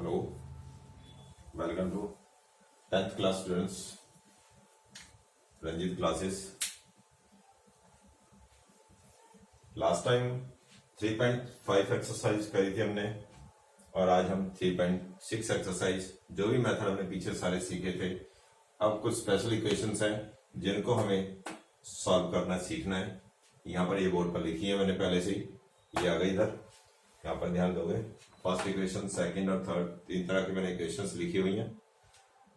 Hello, welcome to 10th class students, Ranjit classes. Last time 3.5 exercise करी थी हमने और आज हम 3.6 एक्सरसाइज जो भी मेथड हमने पीछे सारे सीखे थे, अब कुछ स्पेशल इक्वेशंस हैं जिनको हमें सॉल्व करना सीखना है। यहाँ पर ये बोर्ड पर लिखी है मैंने पहले से ही, ये आ गई इधर, यहाँ पर ध्यान दोगे। फर्स्ट इक्वेशन, सेकंड और थर्ड, तीन तरह की मैंने इक्वेशंस लिखी हुई हैं।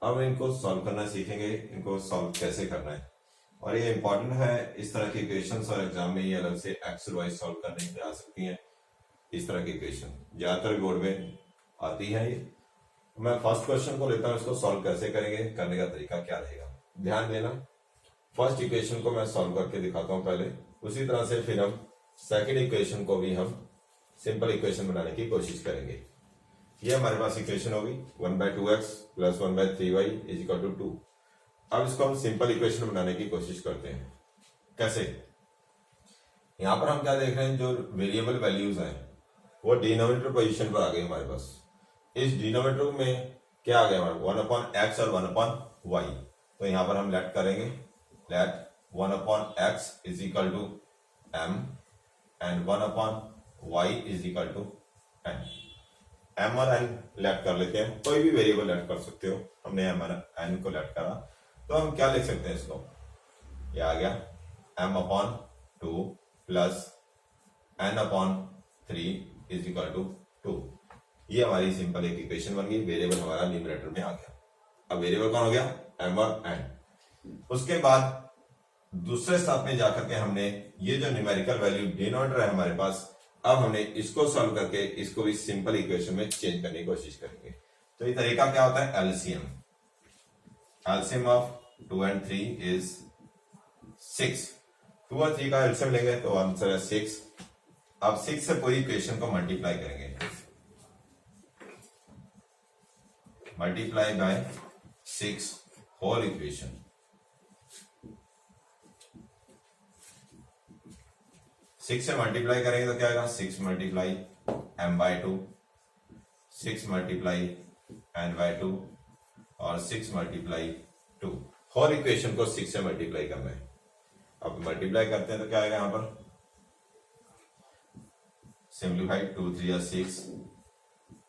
अब इनको सॉल्व करना सीखेंगे, इनको सॉल्व कैसे करना है। और ये इंपॉर्टेंट है, इस तरह की इक्वेशंस और एग्जाम में ये अलग से एक्स और वाई सॉल्व करने के लिए आ सकती हैं। इस तरह की इक्वेशन ज्यादातर बोर्ड में आती है। ये मैं फर्स्ट क्वेश्चन को लेता हूँ, इसको सॉल्व कैसे करेंगे, करने का तरीका क्या रहेगा, ध्यान देना। फर्स्ट इक्वेशन को मैं सॉल्व करके दिखाता हूँ पहले, उसी तरह से फिर हम सेकेंड इक्वेशन को भी हम सिंपल इक्वेशन बनाने की कोशिश करेंगे। ये हमारे पास इक्वेशन होगी 1/2x plus 1/3y is equal to 2। अब इसको हम सिंपल इक्वेशन बनाने की कोशिश करते हैं। कैसे? यहां पर हम क्या देख रहे हैं, जो वेरिएबल वैल्यूज हैं वो डिनोमिनेटर पोजीशन पर आ गई हमारे पास। इस डिनोमिनेटर में क्या आ गया हमारे 1/x और 1/y। तो यहां पर हम लेट करेंगे, let 1/x is equal to m and 1/y is equal to n। m और n लेट कर लेते हैं, कोई भी वेरिएबल लेट कर सकते हो। हमने m और n को लेट करा तो हम क्या लिख सकते हैं, इसको ये आ गया m/2 plus n/3 is equal to 2। ये हमारी सिंपल एक इक्वेशन बन गई, वेरिएबल हमारा न्यूमरेटर में आ गया। अब वेरिएबल कौन हो गया, m और n। उसके बाद दूसरे स्टेप में जाकर के हमने ये जो न्यूमेरिकल वैल्यू डिनोमिनेटर है हमारे पास, अब हमने इसको सॉल्व करके इसको भी सिंपल इक्वेशन में चेंज करने की कोशिश करेंगे। तो ये तरीका क्या होता है, LCM. LCM of 2 and 3 is 6। 2 और 3 का एलसीएम लेंगे तो आंसर है 6। अब 6 से पूरी इक्वेशन को मल्टीप्लाई करेंगे, मल्टीप्लाई बाय 6 होल इक्वेशन। 6 से मल्टीप्लाई करेंगे तो क्या आएगा, 6 मल्टीप्लाई m/2, 6 मल्टीप्लाई n/2 और 6 मल्टीप्लाई 2। होल इक्वेशन को 6 से मल्टीप्लाई करना है। अब मल्टीप्लाई करते हैं तो क्या आएगा, यहां पर सिंप्लीफाइड 2 3 6,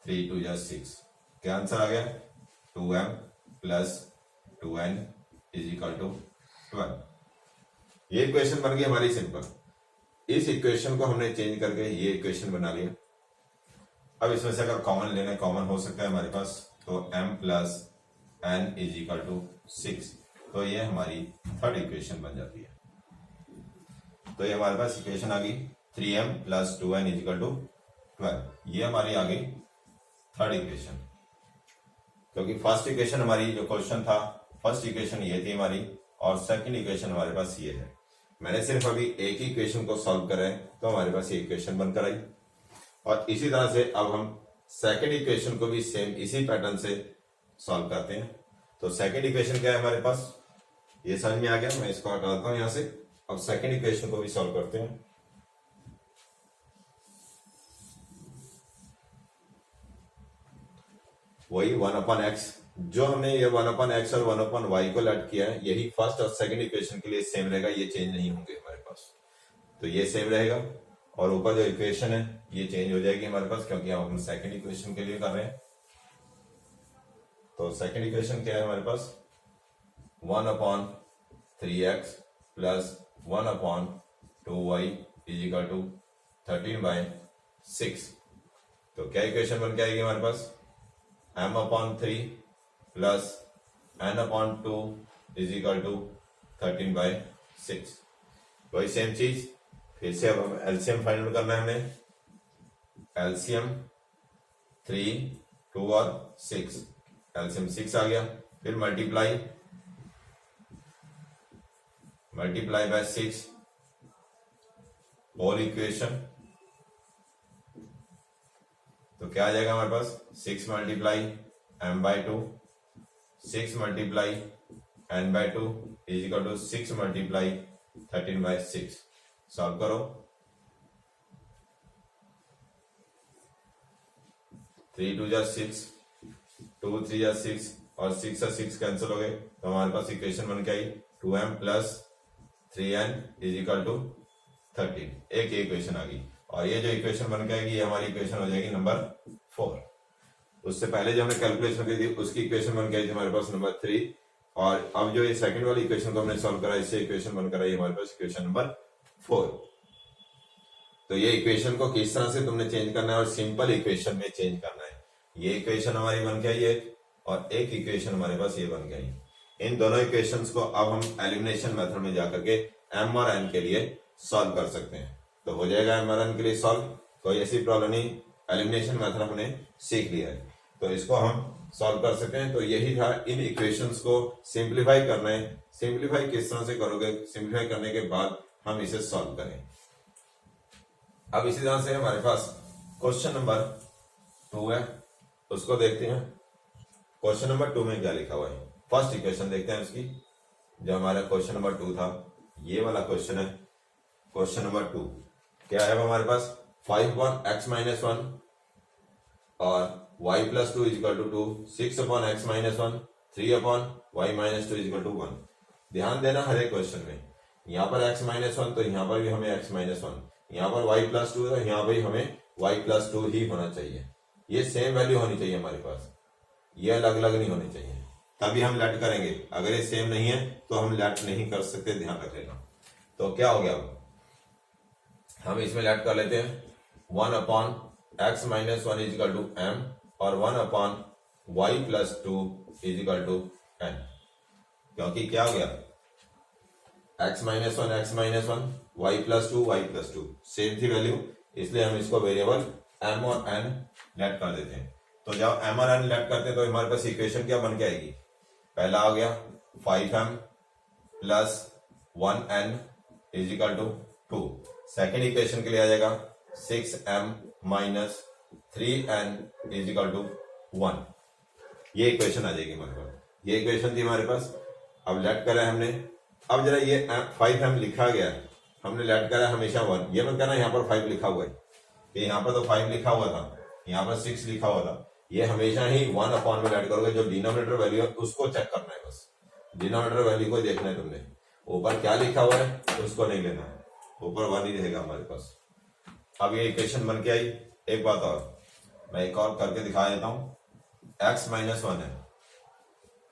3 2 6। क्या आंसर आ गया, 2m plus 2n is equal to 12। ये इक्वेशन बन गई हमारी सिंपल। इस इक्वेशन को हमने चेंज करके ये इक्वेशन बना लिया। अब इसमें से अगर कॉमन लेना, कॉमन हो सकता है हमारे पास, तो m plus n is equal to 6। तो ये हमारी थर्ड इक्वेशन बन जाती है। तो ये हमारे पास इक्वेशन आ गई 3m plus 2n is equal to 12। ये हमारी आ गई थर्ड इक्वेशन। क्योंकि फर्स्ट इक्वेशन हमारी जो क्वेश्चन था, फर्स्ट इक्वेशन ये थी हमारी और सेकंड इक्वेशन हमारे पास ये है। मैंने सिर्फ अभी एक ही इक्वेशन को सॉल्व करा है तो हमारे पास ये इक्वेशन बनकर आई। और इसी तरह से अब हम सेकंड इक्वेशन को भी सेम इसी पैटर्न से सॉल्व करते हैं। तो सेकंड इक्वेशन क्या है हमारे पास, ये समझ में आ गया। मैं इसको हटाता हूं यहां से। अब सेकंड इक्वेशन को भी सॉल्व करते हैं। वही 1/x, जो हमने ये 1/x और 1/y को लेट किया है, यही फर्स्ट और सेकंड इक्वेशन के लिए सेम रहेगा। ये चेंज नहीं होंगे हमारे पास, तो ये सेम रहेगा। और ऊपर जो इक्वेशन है ये चेंज हो जाएगी हमारे पास, क्योंकि हम सेकंड इक्वेशन के लिए कर रहे हैं। तो सेकंड इक्वेशन क्या है हमारे पास, 1/3x plus 1/2y is equal to 13/6। तो क्या इक्वेशन बन के आएगी हमारे पास, m/3 plus n/2 is equal to 13/6। वही सेम चीज फिर से अब हम एलसीएम फाइंड करना है हमें। एलसीएम 3, 2 और 6, एलसीएम 6 आ गया। फिर मल्टीप्लाई बाय 6 होल इक्वेशन। तो क्या आ जाएगा हमारे पास, 6 multiply m/2, 6 multiply n/2 is equal to 6 multiply 13/6। Solve करो, 3 2 6, 2 3 या 6 और 6 से 6 कैंसिल हो गए, तो हमारे पास इक्वेशन बन के आई 2m plus 3n is equal to 13। एक ये इक्वेशन आ गई, और ये जो इक्वेशन बन के आएगी ये हमारी इक्वेशन हो जाएगी नंबर 4। उससे पहले जो हमने कैलकुलेशन की थी उसकी इक्वेशन बन के आई थी हमारे पास नंबर 3, और अब जो ये सेकंड वाली इक्वेशन को हमने सॉल्व करा, इससे इक्वेशन बनकर आई हमारे पास इक्वेशन नंबर 4। तो ये इक्वेशन को किस तरह से तुमने चेंज करना है और सिंपल इक्वेशन में चेंज करना है। ये इक्वेशन हमारी बन के आई है और एक इक्वेशन हमारे पास ये बन गई। इन दोनों इक्वेशंस को अब हम एलिमिनेशन मेथड में जाकर के m और n के लिए सॉल्व कर सकते हैं। तो हो जाएगा m और n के लिए सॉल्व, कोई ऐसी प्रॉब्लम नहीं, एलिमिनेशन मेथड हमने सीख लिया है तो इसको हम सॉल्व कर सकते हैं। तो यही था, इन इक्वेशंस को सिंप्लीफाई करना है। सिंप्लीफाई किस तरह से करोगे, सिंप्लीफाई करने के बाद हम इसे सॉल्व करें। अब इसी तरह से हमारे पास क्वेश्चन नंबर 2 है, उसको देखते हैं। क्वेश्चन नंबर 2 में क्या लिखा हुआ है, फर्स्ट इक्वेशन देखते हैं उसकी। जो हमारा क्वेश्चन नंबर 2 था, ये वाला क्वेश्चन है। क्वेश्चन नंबर 2 क्या है हमारे पास, 5 upon x minus 1 और y plus 2 is equal to 2, 6 upon x minus 1, 3 upon y minus 2 is equal to 1। ध्यान देना हर एक क्वेश्चन में, यहाँ पर x minus 1 तो यहाँ पर भी हमें x minus 1, यहाँ पर y plus 2 तो यहाँ पर भी हमें y plus 2 ही होना चाहिए। ये सेम वैल्यू होनी चाहिए हमारे पास, ये अलग अलग नहीं होनी चाहिए, तभी हम लेट करेंगे। अगर ये सेम नहीं है तो हम लेट नहीं कर सकते, ध्यान रख लेना। तो क्या हो गया, हम इसमें लेट कर लेते हैं 1 upon x minus 1 is equal to m और 1 upon y plus 2 is equal to n। क्योंकि क्या हो गया, x minus 1 y plus 2 same थी वैल्यू, इसलिए हम इसको वेरिएबल m और n लेट कर देते हैं। तो जब m और n लेट करते हैं तो हमारे पास इक्वेशन क्या बन के आएगी, पहला आ गया 5m plus 1n is equal to 2। Second equation के लिए आ जाएगा 6m minus 3n is equal to 1। ये इक्वेशन आ जाएगी हमारे पास, ये इक्वेशन थी हमारे पास। अब लेट करा है हमने, अब जरा ये 5m लिखा गया, हमने लेट करा हमेशा 1, ये मत कहना यहाँ पर 5 लिखा हुआ है, कि यहाँ पर तो 5 लिखा हुआ था, यहाँ पर 6 लिखा हुआ था। ये हमेशा ही 1 अपॉन में लेट करोगे, जो डिनोमिनेटर वैल्यू है उसको चेक करना है, बस डिनोमिनेटर वैल्यू को देखना है तुमने, ऊपर क्या लिखा हुआ है उसको नहीं लेना, ऊपर 1 ही रहेगा हमारे पास। अब ये इक्वेशन बन के आई। एक बात और, मैं एक और करके दिखा देता हूं, x माइनस 1 है,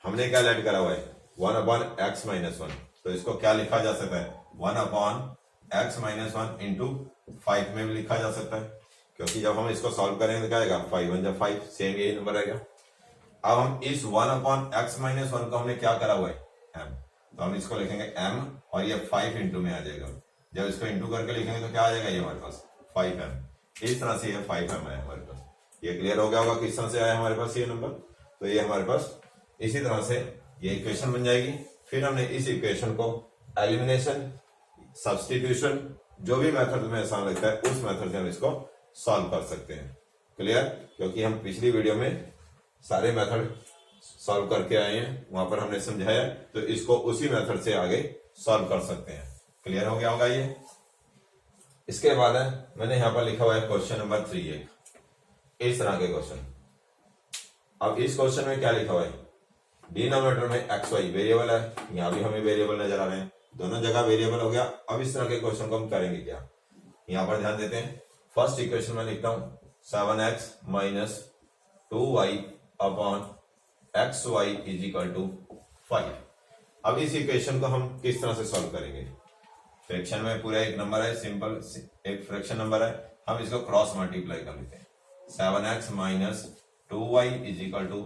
हमने क्या लेट करा हुआ है 1 अपॉन x माइनस 1, तो इसको क्या लिखा जा सकता है 1 अपॉन x माइनस 1 इंटू 5 में भी लिखा जा सकता है, क्योंकि जब हम इसको सॉल्व करेंगे तो क्या आएगा 5 1 जब 5, सेम यही नंबर आएगा। अब हम इस 1 अपॉन x माइनस 1 को हमने क्या करा हुआ है m, तो हम इसको लिखेंगे m और ये 5 इंटू में आ जाएगा। जब इसको इंटू करके लिखेंगे तो क्या आ जाएगा ये हमारे पास 5m। इस तरह से ये 5m आया हमारे पास। ये क्लियर हो गया होगा किस तरह से आया हमारे पास ये नंबर। तो ये हमारे पास इसी तरह से ये इक्वेशन बन जाएगी। फिर हमने इस इक्वेशन को एलिमिनेशन, सब्स्टिट्यूशन, जो भी मेथड तुम्हें आसान लगता है उस मेथड से हम इसको सॉल्व कर सकते हैं। क्लियर, क्योंकि हम पिछली वीडियो में सारे मेथड सॉल्व करके आए हैं, वहां पर हमने समझाया, तो इसको उसी मेथड से आगे सॉल्व कर सकते हैं। क्लियर हो गया होगा ये। इसके बाद है, मैंने यहां पर लिखा हुआ है क्वेश्चन नंबर 3, एक इस तरह के क्वेश्चन। अब इस क्वेश्चन में क्या लिखा हुआ है, डिनोमिनेटर में एक्स वाई वेरिएबल है, यहां भी हमें वेरिएबल नजर आ रहे हैं, दोनों जगह वेरिएबल हो गया। अब इस तरह के क्वेश्चन को हम करेंगे क्या, यहां पर ध्यान देते हैं। फर्स्ट इक्वेशन में लिखता हूं 7x minus 2y upon x y is equal to 5। अब इस इक्वेशन को हम किस तरह से सॉल्व करेंगे, फ्रैक्शन में पूरा एक नंबर है, सिंपल एक फ्रैक्शन नंबर है, हम इसको क्रॉस मल्टीप्लाई कर लेते हैं। 7x minus 2y is equal to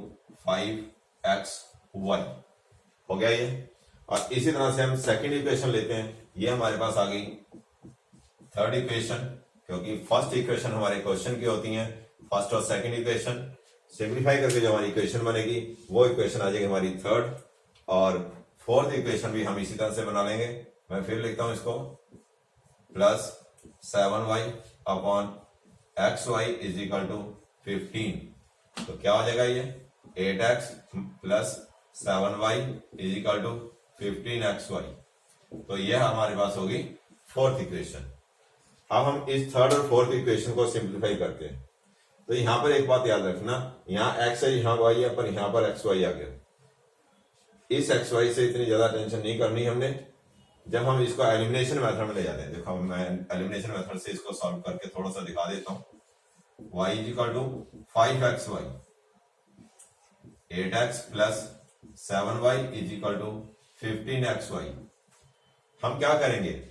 5xy हो गया ये। और इसी तरह से हम सेकंड इक्वेशन लेते हैं, ये हमारे पास आ गई थर्ड इक्वेशन, क्योंकि फर्स्ट इक्वेशन हमारे क्वेश्चन की होती है, फर्स्ट और सेकंड इक्वेशन सिंप्लीफाई करके जो हमारी इक्वेशन बनेगी वो इक्वेशन आ जाएगी हमारी थर्ड। और फोर्थ इक्वेशन भी हम इसी तरह से बना लेंगे। मैं फिर लिखता हूं इसको plus 7y upon x y is equal to 15। तो क्या हो जाएगा ये 8x plus 7y is equal to 15xy। तो यह हमारे पास होगी फोर्थ इक्वेशन। अब हम इस थर्ड और फोर्थ इक्वेशन को सिंप्लीफाई करते हैं। तो यहाँ पर एक बात याद रखना, यहाँ x है, यहाँ y है, पर यहाँ पर xy आ गया। इस xy से इतनी ज्यादा टेंशन नहीं करनी हमने। जब हम इसको एलिमिनेशन मेथड में ले जाते हैं, देखो मैं एलिमिनेशन मेथड से इसको सॉल्व करके थोड़ा सा दिखा देता हूं। y is equal to 5xy, 8x plus 7y is equal to 15xy। हम क्या करेंगे,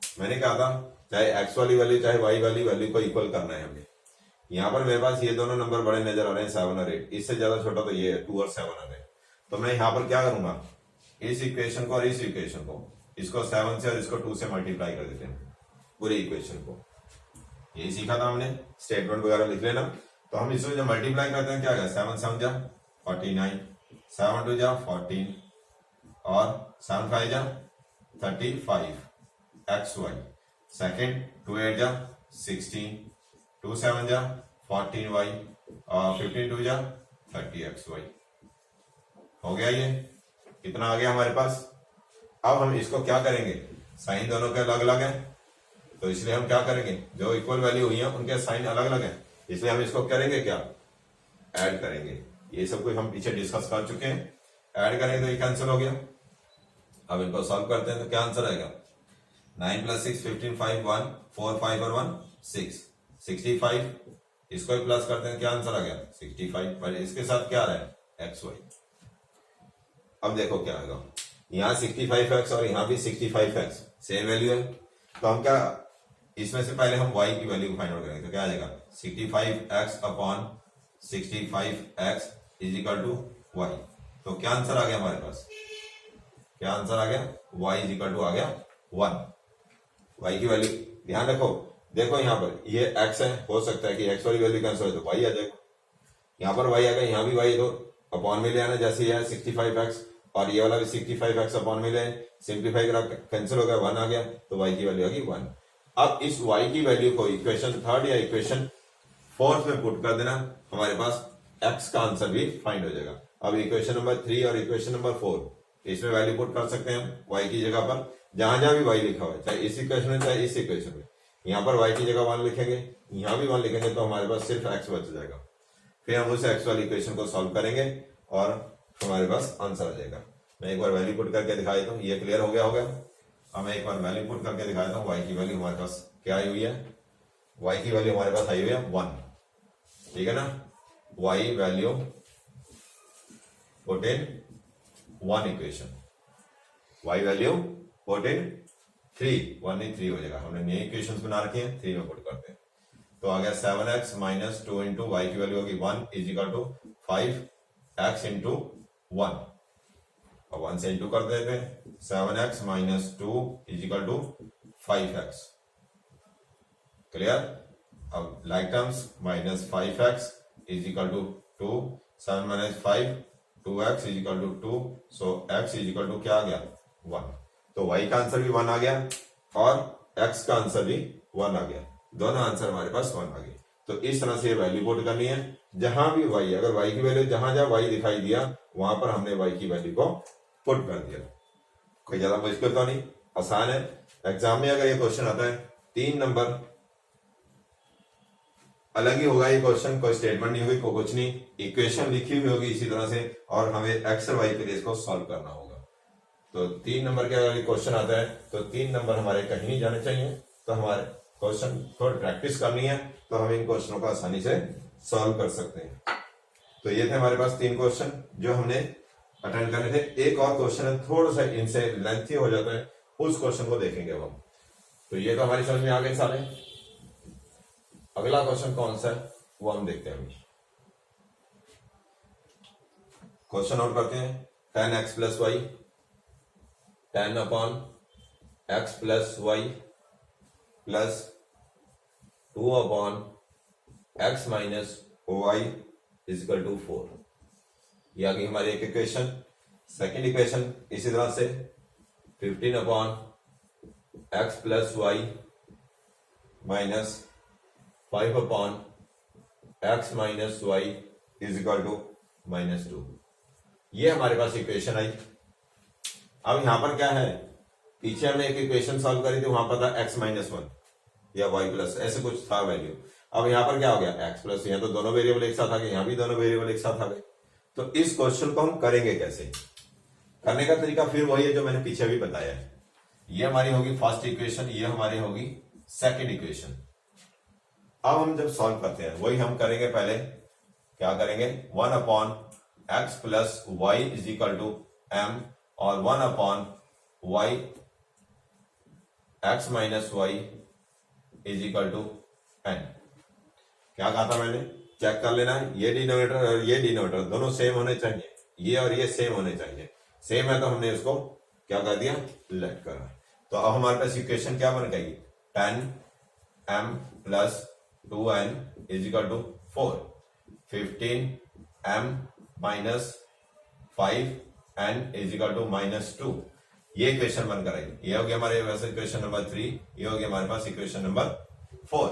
मैंने कहा था चाहे x वाली वैल्यू चाहे y वाली वैल्यू को इक्वल करना है हमें। यहाँ पर मेरे पास ये दोनों नंबर बड़े नजर आ रहे हैं 7 और 8, इससे ज्यादा छोटा तो ये है 2 और 7 आ रहे हैं। तो मैं यहाँ पर क्या करूंगा, इस इक्वेशन को और इस इक्वेशन को, इसको 7 से और इसको 2 से मल्टीप्लाई कर देते हैं पूरी इक्वेशन को। यही सीखा था हमने, स्टेटमेंट वगैरह लिख लेना। तो हम इसको जब मल्टीप्लाई करते हैं क्या है, 7 7 जा 49, 7 2 जा 14 और 7 5 जा 35 xy। सेकेंड 2 8 जा 16, 2 7 जा 14y और 15 2 जा 30xy। हो गया, ये कितना आ गया हमारे पास। अब हम इसको क्या करेंगे, साइन दोनों के अलग अलग है, तो इसलिए हम क्या करेंगे, जो इक्वल वैल्यू हुई है उनके साइन अलग अलग है, इसलिए हम इसको करेंगे क्या, ऐड करेंगे। ये सब कुछ हम पीछे डिस्कस कर चुके हैं। ऐड करेंगे तो ये कैंसिल हो गया। अब इनको सॉल्व करते हैं तो क्या आंसर आएगा, 9 + 6 15 5 1 4 5 और 1 6 65। इसको भी प्लस करते हैं, क्या आंसर आ गया 65, पर इसके साथ क्या आ रहा है xy। अब देखो क्या आएगा, यहाँ 65x और यहाँ भी 65x सेम वैल्यू है। तो हम क्या, इसमें से पहले हम y की वैल्यू को फाइंड आउट करेंगे, तो क्या आ जाएगा 65x upon 65x is equal to y। तो क्या आंसर आ गया हमारे पास, क्या आंसर आ गया, y इज इक्वल टू आ गया 1। y की वैल्यू ध्यान रखो, देखो यहाँ पर ये x है, हो सकता है कि x वाली वैल्यू कैंसिल हो तो y आ जाएगा, यहाँ पर y आ गया, यहाँ भी y, तो अपॉन में ले आना, जैसे ये है 65x और ये वाला भी 65x अपॉन में ले, सिंप्लीफाई करा कैंसिल हो गया, 1 आ गया, तो y की वैल्यू आ गई 1। अब इस y की वैल्यू को इक्वेशन 3 या इक्वेशन 4 में पुट कर देना, हमारे पास x का आंसर भी फाइंड हो जाएगा। अब इक्वेशन नंबर 3 और इक्वेशन नंबर 4 इसमें वैल्यू पुट कर सकते हैं y की जगह पर, जहां जहां भी y लिखा हुआ है, चाहे इस इक्वेशन में चाहे इस इक्वेशन में। यहाँ पर y की जगह 1 लिखेंगे, यहाँ भी 1 लिखेंगे, तो हमारे पास सिर्फ x बच जाएगा। फिर हम उस x वाली इक्वेशन को सॉल्व करेंगे और हमारे पास आंसर आ जाएगा। मैं एक बार वैल्यू पुट करके दिखा देता हूँ, ये क्लियर हो गया होगा। अब मैं एक बार वैल्यू पुट करके दिखाता हूँ, y की वैल्यू हमारे पास क्या आई हुई है, y की वैल्यू हमारे पास आई हुई है 1, ठीक है ना। y वैल्यू पुट इन 1 इक्वेशन, y वैल्यू पुट इन 3, 1 नहीं 3 हो जाएगा, हमने नई इक्वेशंस बना रखी हैं, 3 में पुट करते हैं। तो आ गया 7x माइनस 2 इंटू y की वैल्यू होगी 1 is equal to 5x into 1, और 1 से इंटू कर देते हैं, 7x minus 2 is equal to 5x। Clear. अब like terms, minus 5x is equal to 2, 7 minus 5 2x is equal to 2, so x is equal to क्या आ गया 1। तो y का आंसर भी 1 आ गया और x का आंसर भी 1 आ गया, दोनों आंसर हमारे पास 1 आ गए। तो इस तरह से वैल्यू पुट करनी है, जहां भी y, अगर y की वैल्यू जहां जहां y दिखाई दिया वहां पर हमने y की वैल्यू को पुट कर दिया। कोई ज्यादा मुश्किल तो नहीं, आसान है। एग्जाम में अगर ये क्वेश्चन आता है 3 नंबर अलग ही होगा, ये क्वेश्चन कोई स्टेटमेंट नहीं होगी, कोई कुछ नहीं, इक्वेशन लिखी हुई होगी इसी तरह से, और हमें एक्स और वाई के लिए इसको सॉल्व करना होगा। तो 3 नंबर के अगर क्वेश्चन आता है तो 3 नंबर हमारे कहीं नहीं जाने चाहिए, तो हमारे क्वेश्चन थोड़ी प्रैक्टिस करनी है, तो हम इन क्वेश्चनों को आसानी से सॉल्व कर सकते हैं। तो ये थे हमारे पास 3 क्वेश्चन जो हमने अटेंड करने थे। एक और क्वेश्चन है, थोड़ा सा इनसे लेंथी हो जाता है, उस क्वेश्चन को देखेंगे हम। तो ये तो हमारी समझ में आ गए सारे। अगला क्वेश्चन कौन सा है वो हम देखते हैं। क्वेश्चन नोट करते हैं, 10x plus y, 10 upon x plus y plus 2 upon x minus y is equal to 4। ये आ गई हमारी एक इक्वेशन। सेकेंड इक्वेशन इसी तरह से 15 upon x plus y minus 5 upon x minus y is equal to -2। ये हमारे पास इक्वेशन आई। अब यहां पर क्या है, पीछे हमने एक इक्वेशन सॉल्व करी थी, वहां पर था x -1 या y प्लस, ऐसे कुछ था वैल्यू। अब यहाँ पर क्या हो गया, एक्स प्लस, यहाँ तो दोनों वेरिएबल एक साथ आ गए, यहाँ भी दोनों वेरिएबल एक साथ आ गए। तो इस क्वेश्चन को हम करेंगे कैसे, करने का तरीका फिर वही है जो मैंने पीछे भी बताया है। ये हमारी होगी फर्स्ट इक्वेशन, ये हमारी होगी सेकंड इक्वेशन। अब हम जब सॉल्व करते हैं वही हम करेंगे, पहले क्या करेंगे, 1 upon x plus y is equal to m और 1 upon y x minus y is equal to n. क्या कहा था मैंने, चेक कर लेना है, ये डिनोमिनेटर और ये डिनोमिनेटर दोनों सेम होने चाहिए, ये और ये सेम होने चाहिए। सेम है तो हमने इसको क्या कर दिया, लेट करा। तो अब हमारे पास इक्वेशन क्या बन गई, 10m plus 2n is equal to 4, 15m minus 5n is equal to -2। ये इक्वेशन बनकर आई। ये हो गया हमारे वैसे इक्वेशन नंबर 3, ये हो गया हमारे पास इक्वेशन नंबर 4।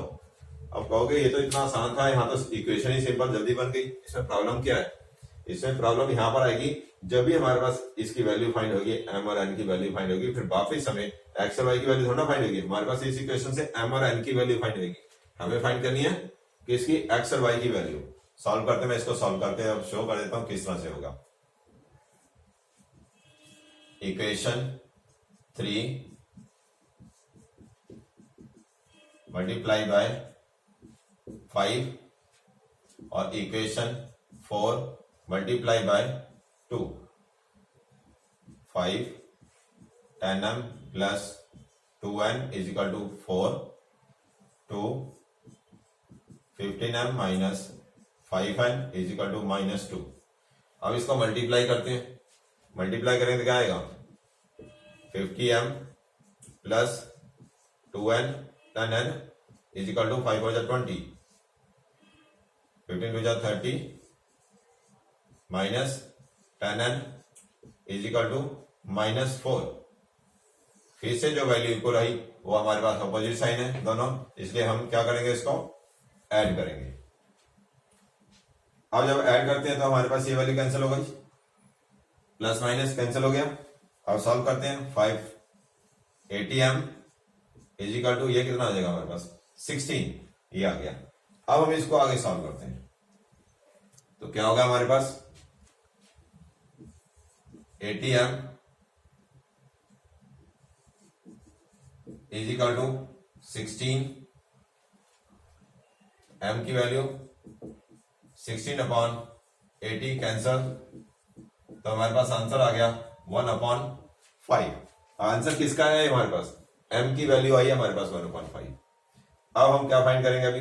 अब कहोगे ये तो इतना आसान था, यहाँ तो इक्वेशन ही सिंपल जल्दी बन गई, इसमें प्रॉब्लम क्या है, इसमें प्रॉब्लम यहाँ पर आएगी जब भी हमारे पास इसकी वैल्यू फाइंड होगी, एम और एन की वैल्यू फाइंड होगी, फिर वापिस हमें एक्स और वाई की वैल्यू थोड़ा फाइंड होगी, हमारे पास इस इक्वेशन से एम और एन की वैल्यू फाइंड होगी। हमें फाइंड करनी है किसकी, एक्स और वाई की वैल्यू। सॉल्व करते, मैं इसको सॉल्व करके अब शो कर देता हूं किस तरह से होगा। इक्वेशन 3 मल्टीप्लाई बाय 5 और equation 4 multiply by 2, 5 10m plus 2n is equal to 4, 2 15m minus 5n is equal to -2। अब इसको मल्टीप्लाई करते हैं, मल्टीप्लाई करेंगे तो क्या आएगा, 50m plus 2n 10n is equal to 5 और 20, 15 2 30 minus 10n is equal to -4। फिर से जो वैल्यू इक्वल आई वो हमारे पास अपोजिट साइन है दोनों, इसलिए हम क्या करेंगे, इसको ऐड करेंगे। अब जब ऐड करते हैं तो हमारे पास ये वैल्यू कैंसिल हो गई, प्लस माइनस कैंसिल हो गया। अब सॉल्व करते हैं, 580m इज इक्वल टू ये कितना आ जाएगा हमारे पास 16, ये आ गया। अब हम इसको आगे सॉल्व करते हैं तो क्या होगा हमारे पास, 80m is equal to 16, m की वैल्यू 16 अपॉन 80 कैंसल, तो हमारे पास आंसर आ गया 1/5। आंसर किसका है हमारे पास, m की वैल्यू आई है हमारे पास 1/5। अब हम क्या फाइंड करेंगे, अभी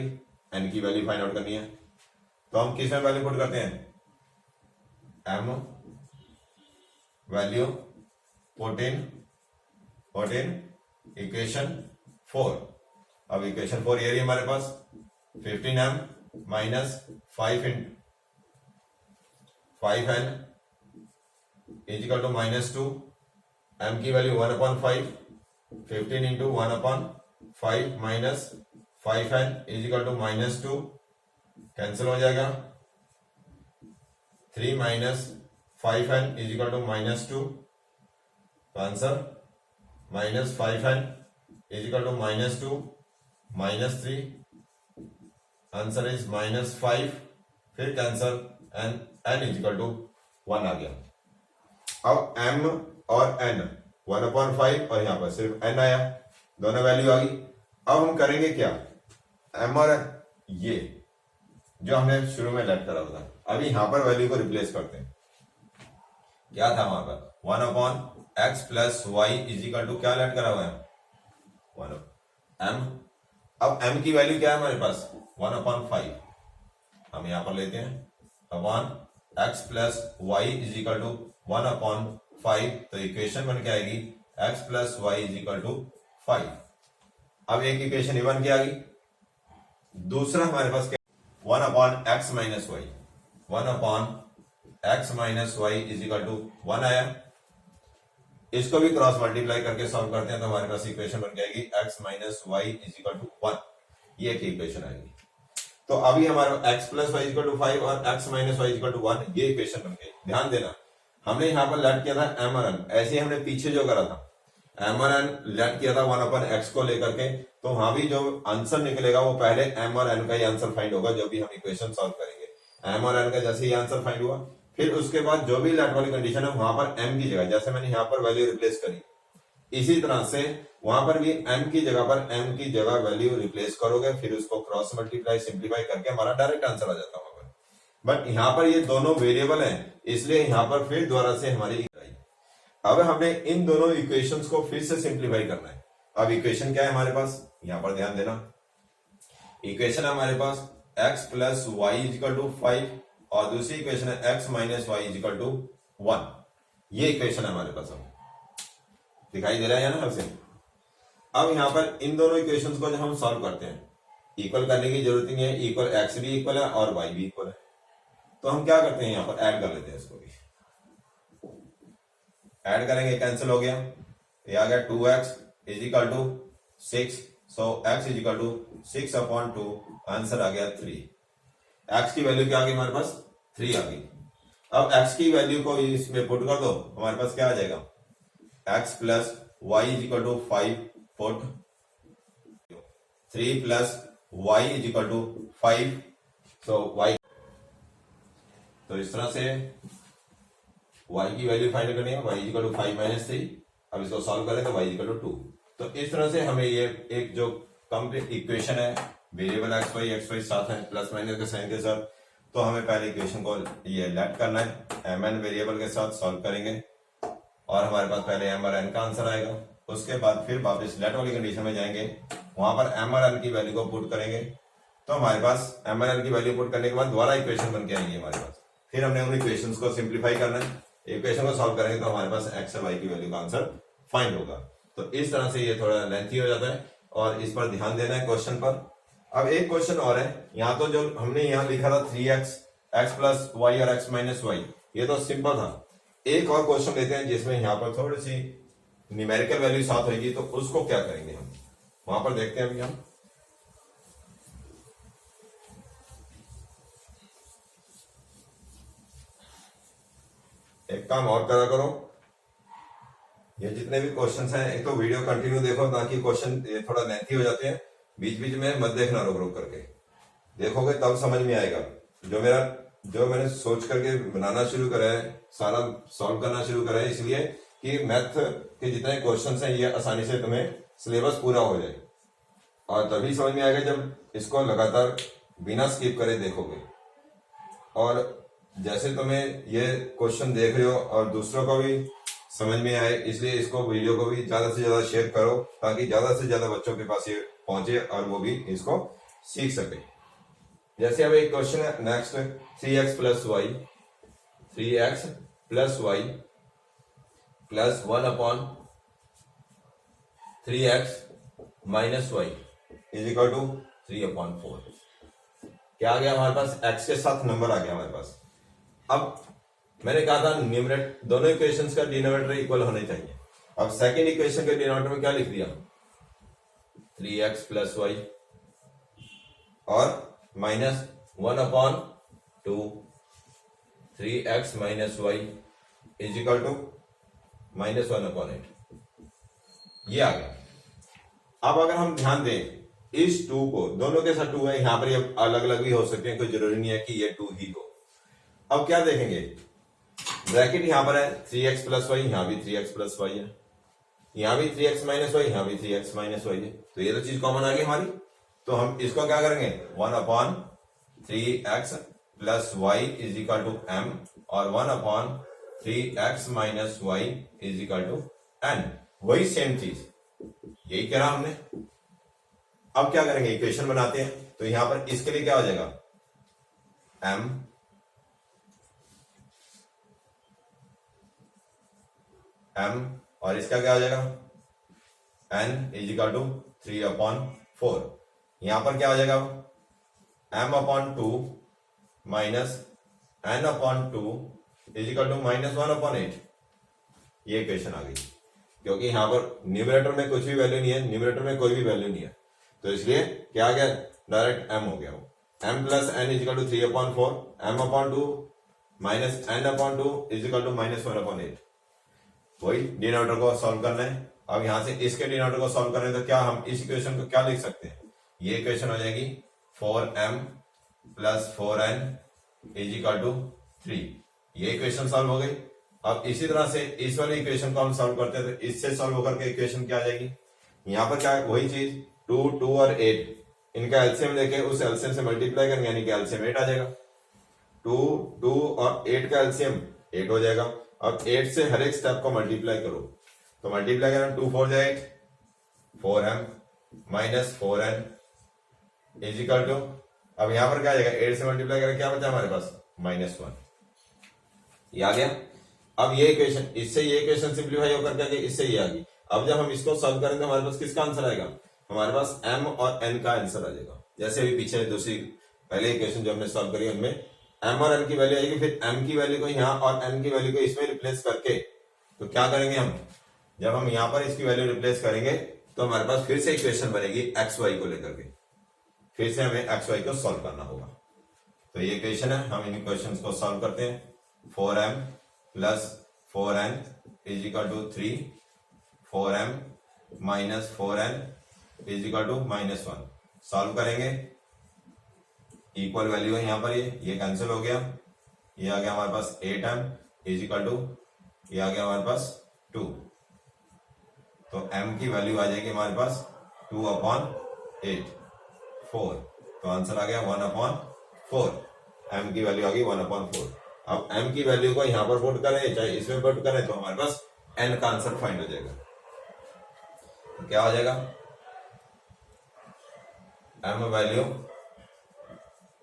n की वैल्यू फाइंड आउट करनी है, तो हम किस में वैल्यू पुट करते हैं, m value put in equation 4। अब इक्वेशन 4 ये रही हमारे पास, 15m minus 5n is equal to -2, m की value 1/5, 15 into 1/5 minus 5n is equal to -2, cancel हो जाएगा, 3 minus 5n is equal to -2, तो answer -5n is equal to -2 -3, answer is -5, फिर cancel and n is equal to 1 आ गया। अब m और n 1/5 और यहां पर सिर्फ n आया, दोनों वैल्यू आ गई। अब हम करेंगे क्या, m और ये जो हमने शुरू में लेट करा था, अभी यहां पर वैल्यू को रिप्लेस करते हैं। क्या था वहां पर, 1/x plus y is equal to क्या लेट करा हुआ है, 1m। अब m की वैल्यू क्या है हमारे पास, 1/5। हम यहां पर लेते हैं upon x plus y is equal to 1/5, तो इक्वेशन बन के आएगी x plus y is equal to 5। अब एक इक्वेशन ये बन के आ गई। दूसरा हमारे पास क्या, 1/x minus y, 1/x minus y is equal to 1 आया। इसको भी क्रॉस मल्टीप्लाई करके सॉल्व करते हैं तो हमारे पास इक्वेशन बन जाएगी x minus y is equal to 1, ये एक इक्वेशन आएगी। तो अभी हमारा x plus y equal to 5 और x minus y equal to 1, ये इक्वेशन बन गई। ध्यान देना, हमने यहां पर लेट किया था m और n, ऐसे ही हमने पीछे जो करा था m और n लेट किया था 1/x को लेकर के, तो वहां भी जो आंसर निकलेगा वो पहले m और n का ही आंसर फाइंड होगा जो भी हम इक्वेशन सॉल्व करेंगे। m और n का जैसे ही आंसर फाइंड हुआ, फिर उसके बाद जो भी लेट वाली कंडीशन है वहां पर m की जगह, जैसे मैंने यहाँ पर वैल्यू रिप्लेस करी, इसी तरह से वहां पर भी m की जगह पर m की जगह वैल्यू रिप्लेस करोगे, फिर उसको क्रॉस मल्टीप्लाई सिंप्लीफाई करके हमारा डायरेक्ट आंसर आ जाता है वहां पर। बट यहाँ पर ये दोनों वेरिएबल हैं, इसलिए यहाँ पर फिर दोबारा से हमारी अब हमने इन दोनों इक्वेशंस को फिर से सिंप्लीफाई करना है। अब इक्वेशन क्या है हमारे पास, यहां पर ध्यान देना, इक्वेशन है हमारे पास x plus y is equal to 5 और दूसरी इक्वेशन है x minus y is equal to 1। ये इक्वेशन है हमारे पास, हम दिखाई दे रहा है ना आपसे। अब यहां पर इन दोनों इक्वेशंस को जब हम सॉल्व करते हैं, इक्वल करने की जरूरत नहीं है, इक्वल x भी इक्वल है और y भी इक्वल है, तो हम क्या करते हैं यहां पर ऐड कर लेते हैं, इसको भी ऐड करेंगे, कैंसिल हो गया, ये आ गया 2x is equal to 6, so x is equal to 6 upon 2, answer आ गया 3। x की वैल्यू क्या आ गई हमारे पास, 3 आ गई। अब x की वैल्यू को इसमें पुट कर दो, हमारे पास क्या आ जाएगा, x plus y is equal to 5 put 3 plus y is equal to 5, so y, तो इस तरह से y की वैल्यू फाइंड करनी है, y इक्वल टू 5 माइनस 3। अब इसको सॉल्व करें तो y इक्वल टू 2। तो इस तरह से हमें ये एक जो कंप्लीट इक्वेशन है, वेरिएबल x y साथ है प्लस माइनस के साइन के साथ, तो हमें पहले इक्वेशन को ये लेट करना है, mn वेरिएबल के साथ सॉल्व करेंगे और हमारे पास पहले m और n का आंसर आएगा। उसके बाद फिर वापस लेट वाली कंडीशन में जाएंगे, वहां पर m और n की वैल्यू को पुट करेंगे, तो हमारे पास m और n की वैल्यू पुट करने के बाद दोबारा इक्वेशन बन के आएंगे हमारे पास। फिर हमने उन इक्वेशंस को सिंप्लीफाई करना है, इक्वेशन को सॉल्व करेंगे तो हमारे पास x और y की वैल्यू का आंसर फाइंड होगा। तो इस तरह से ये थोड़ा लेंथी हो जाता है और इस पर ध्यान देना है क्वेश्चन पर। अब एक क्वेश्चन और है, यहाँ तो जो हमने यहाँ लिखा था 3x x प्लस वाई और x माइनस वाई, ये तो सिंपल था। एक और क्वेश्चन लेते हैं जिसमें यहाँ पर थोड़ी सी न्यूमेरिकल वैल्यू साथ होगी, तो उसको क्या करेंगे हम, वहां पर देखते हैं अभी हम। एक काम और करा करो, ये जितने भी क्वेश्चंस हैं, एक तो वीडियो कंटिन्यू देखो ताकि क्वेश्चन थोड़ा लेंथी हो जाते हैं, बीच बीच में मत देखना, रोक रोक करके देखोगे तब समझ में आएगा। जो मैंने सोच करके बनाना शुरू करा है, सारा सॉल्व करना शुरू करा है, इसलिए कि मैथ के जितने क्वेश्चंस हैं ये आसानी से तुम्हें सिलेबस पूरा हो जाए, और तभी समझ में आएगा जब इसको लगातार बिना स्किप करे देखोगे। और जैसे तुम्हें ये क्वेश्चन देख रहे हो और दूसरों को भी समझ में आए, इसलिए इसको वीडियो को भी ज्यादा से ज्यादा शेयर करो ताकि ज्यादा से ज्यादा बच्चों के पास ये पहुंचे और वो भी इसको सीख सके। जैसे अब एक क्वेश्चन है next, 3x plus y, 3x plus y plus 1 upon 3x minus y is equal to 3 upon 4। क्या आ गया हमारे पास, x के साथ नंबर आ गया हमारे पास। अब मैंने कहा था न्यूमरेटर, दोनों इक्वेशंस का डिनोमिनेटर इक्वल होने चाहिए। अब सेकंड इक्वेशन के डिनोमिनेटर में क्या लिख दिया, 3x प्लस वाई और minus 1 upon 2 3x minus y is equal to minus 1 upon 8, ये आ गया। अब अगर हम ध्यान दें इस 2 को, दोनों के साथ 2 है, यहां पर ये अलग अलग भी हो सकते हैं, कोई जरूरी नहीं है कि ये 2 ही हो। अब क्या देखेंगे, ब्रैकेट यहां पर है 3x प्लस वाई, यहां भी 3x प्लस वाई है, यहां भी 3x माइनस वाई, यहां भी 3x माइनस वाई है, तो ये तो चीज कॉमन आ गई हमारी। तो हम इसको क्या करेंगे, 1 upon 3x plus y is equal to m और 1 upon 3x minus y is equal to n, वही सेम चीज, यही कह रहा हमने। अब क्या करेंगे, इक्वेशन बनाते हैं, तो यहां पर इसके लिए क्या हो जाएगा, m और इसका क्या हो जाएगा, n is equal to 3 upon 4। यहां पर क्या हो जाएगा, m upon 2 minus n upon 2 is equal to minus 1 upon 8। ये इक्वेशन आ गई, क्योंकि यहां पर न्यूमरेटर में कुछ भी वैल्यू नहीं है, न्यूमरेटर में कोई भी वैल्यू नहीं है, तो इसलिए क्या आ गया, डायरेक्ट m हो गया वो, m plus n is equal to 3 upon 4, m upon 2 minus n upon 2 is equal to minus 1 upon 8। वही डिनोमिनेटर को सॉल्व करना है, अब यहां से इसके डिनोमिनेटर को सॉल्व करें तो क्या हम इस इक्वेशन को क्या लिख सकते हैं, ये इक्वेशन हो जाएगी 4m plus 4n is equal to 3। ये इक्वेशन सॉल्व हो गई। अब इसी तरह से इस वाले इक्वेशन को हम सॉल्व करते हैं तो इससे सॉल्व होकर के इक्वेशन क्या आ जाएगी, यहां पर क्या है वही चीज 2, 2 और 8 इनका एलसीएम लेके उस एलसीएम से मल्टीप्लाई करेंगे यानी कि एलसीएम 8 आ जाएगा। 2, 2 और 8 का एलसीएम 8 हो जाएगा। अब 8 से हर एक स्टेप को मल्टीप्लाई करो तो मल्टीप्लाई करें 2 4 8 4m minus 4n is equal to, अब यहां पर क्या आ जाएगा 8 से मल्टीप्लाई करें क्या बचा हमारे पास -1, ये आ गया। अब ये इक्वेशन इससे ये इक्वेशन सिंप्लीफाई होकर के इससे ये आ गई। अब जब हम इसको सॉल्व करेंगे तो हमारे पास किसका आंसर आएगा, हमारे पास m और n का आंसर आ जाएगा। जैसे अभी पीछे दूसरी पहले इक्वेशन जो हमने सॉल्व करी उनमें m और n की वैल्यू आएगी, फिर m की वैल्यू को यहाँ और n की वैल्यू को इसमें रिप्लेस करके तो क्या करेंगे हम, जब हम यहाँ पर इसकी वैल्यू रिप्लेस करेंगे तो हमारे पास फिर से इक्वेशन बनेगी xy को लेकर के, फिर से हमें xy को सॉल्व करना होगा। तो ये इक्वेशन है, हम इन इक्वेशंस को सॉल्व करते हैं। 4m plus 4n is equal to 3, 4m minus 4n is equal to -1। Solve करेंगे, इक्वल वैल्यू है यहाँ पर, ये कैंसिल हो गया, ये आ गया हमारे पास 8m इज इक्वल टू, ये आ गया हमारे पास 2, तो m की वैल्यू आ जाएगी हमारे पास 2/8 4, तो आंसर आ गया 1/4, m की वैल्यू आ गई 1/4। अब m की वैल्यू को यहां पर पुट करें चाहे इसमें पुट करें तो हमारे पास n का आंसर फाइंड हो जाएगा। तो क्या हो जाएगा, m वैल्यू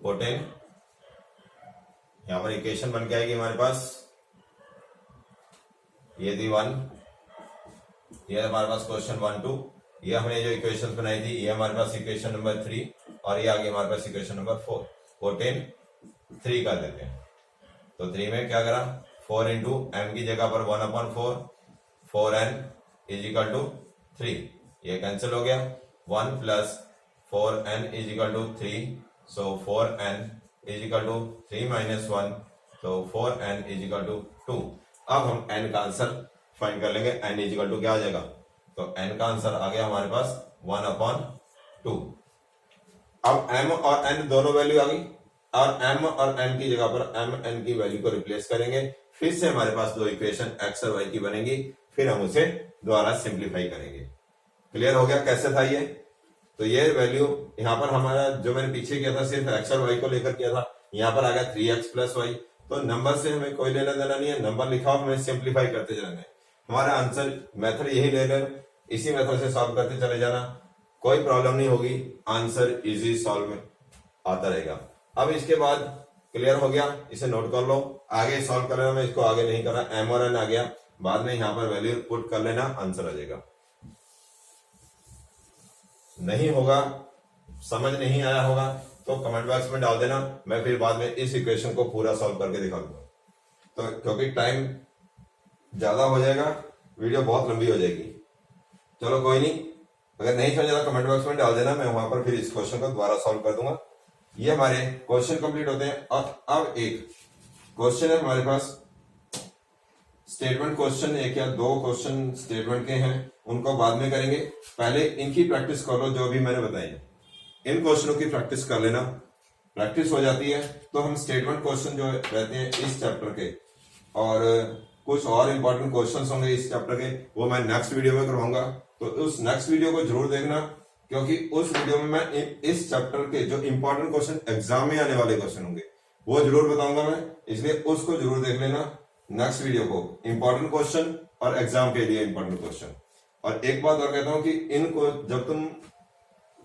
पुट इन, यहां पर इक्वेशन बन के आएगी हमारे पास, ये थी 1, ये हमारे पास क्वेश्चन 1 2, ये हमने जो इक्वेशन बनाई थी ये हमारे पास इक्वेशन नंबर 3 और ये आगे हमारे पास इक्वेशन नंबर 4। पुट इन 3 कर देते हैं तो 3 में क्या करा 4 इंटू m की जगह पर 1/4, 4n इज इक्वल टू 3, ये कैंसिल हो गया। 1 plus 4n is equal to 3, so 4n is equal to 3 minus 1, तो 4n इज इक्वल टू 2। अब हम n का आंसर फाइंड कर लेंगे, n इज इक्वल टू क्या आ जाएगा, तो n का आंसर आ गया हमारे पास 1/2। अब m और n दोनों वैल्यू आ गई और m और n की जगह पर m n की वैल्यू को रिप्लेस करेंगे, फिर से हमारे पास दो इक्वेशन x और y की बनेगी, फिर हम उसे दोबारा सिंप्लीफाई करेंगे। क्लियर हो गया कैसे था ये, तो ये वैल्यू यहाँ पर हमारा जो मैंने पीछे किया था सिर्फ x और y को लेकर किया था, यहाँ पर आ गया 3x प्लस y। तो नंबर से हमें कोई लेना देना नहीं है, नंबर लिखा हो हमें सिंप्लीफाई करते जाना है। हमारा आंसर मेथड यही ले लें, इसी मेथड से सॉल्व करते चले जाना, कोई प्रॉब्लम नहीं होगी, आंसर इजी सॉल्व में आता रहेगा। अब इसके बाद क्लियर हो गया, इसे नोट कर लो, आगे सॉल्व कर लेना, मैं इसको आगे नहीं कर रहा, m और n आ गया, बाद में यहां पर वैल्यू पुट कर लेना, आंसर आ जाएगा। नहीं होगा, समझ नहीं आया होगा तो कमेंट बॉक्स में डाल देना, मैं फिर बाद में इस इक्वेशन को पूरा सॉल्व करके दिखा दूंगा। तो क्योंकि टाइम ज्यादा हो जाएगा, वीडियो बहुत लंबी हो जाएगी। चलो कोई नहीं, अगर नहीं समझ रहा कमेंट बॉक्स में डाल देना, मैं वहां पर फिर इस क्वेश्चन को दोबारा सॉल्व कर दूंगा। ये हमारे क्वेश्चन कंप्लीट होते हैं। अब एक क्वेश्चन है हमारे पास, स्टेटमेंट क्वेश्चन, एक या दो क्वेश्चन स्टेटमेंट के हैं, उनको बाद में करेंगे, पहले इनकी प्रैक्टिस कर लो जो भी मैंने बताई। इन क्वेश्चनों की प्रैक्टिस कर लेना, प्रैक्टिस हो जाती है तो हम स्टेटमेंट क्वेश्चन जो रहते हैं इस चैप्टर के और कुछ और इंपॉर्टेंट क्वेश्चंस होंगे इस चैप्टर के, वो मैं नेक्स्ट वीडियो में करवाऊंगा। तो उस नेक्स्ट वीडियो को जरूर देखना, क्योंकि उस वीडियो में मैं इस चैप्टर के जो इंपॉर्टेंट क्वेश्चन एग्जाम में आने वाले क्वेश्चन होंगे वो जरूर बताऊंगा मैं, इसलिए उसको जरूर देख लेना नेक्स्ट वीडियो को, इंपॉर्टेंट क्वेश्चन और एग्जाम के लिए इंपॉर्टेंट क्वेश्चन। और एक बात और कहता हूं कि इनको जब तुम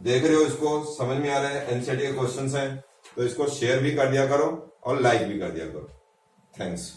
देख रहे हो, इसको समझ में आ रहा है, एनसीईआरटी के क्वेश्चन हैं, तो इसको शेयर भी कर दिया करो और लाइक भी कर दिया करो। थैंक्स।